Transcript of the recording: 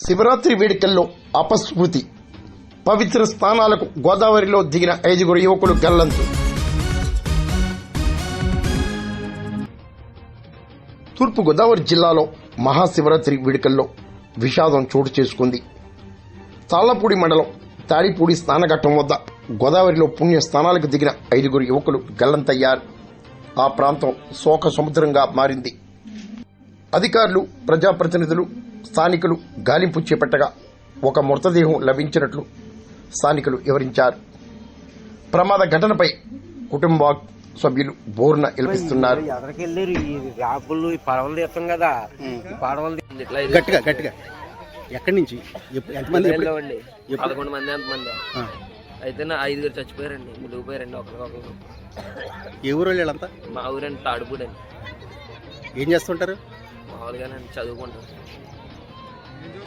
శివరాత్రి వేడుకల్లో అపస్మృతి. పవిత్ర స్థానాలకు గోదావరిలో దిగిన 5 యువకులు గల్లంతు. తూర్పు గోదావరి జిల్లాలో మహాశివరాత్రి వేడుకల్లో విషాదం చోటు చేసుకుంది. తాళ్లపూడి మండలం తాడిపూడి స్నానఘట్టం వద్ద గోదావరిలో పుణ్య స్నానాలకు దిగిన 5 యువకులు గల్లంతయ్యారు. ఆ ప్రాంతం శోక సముద్రంగా మారింది. అధికారులు, ప్రజాప్రతినిధులు, స్థానికులు గాలింపు చేపట్టగా ఒక మృతదేహం లభించినట్లు స్థానికులు వివరించారు. ప్రమాద ఘటనపై కుటుంబ సభ్యులు బోర్న విలపిస్తున్నారు. ఎక్కడి నుంచి ఎంతమంది? 11 మంది ఎంతమంది అయితే 5 చచ్చిపోయారండి, మునిగిపోయారండి ఒకరికొకరు. ఏ ఊరు వీళ్ళంతా? మా ఊరండి తాడుపూడి అండి. ఏం చేస్తుంటారు? మామూలుగానే చదువుకుంటారు.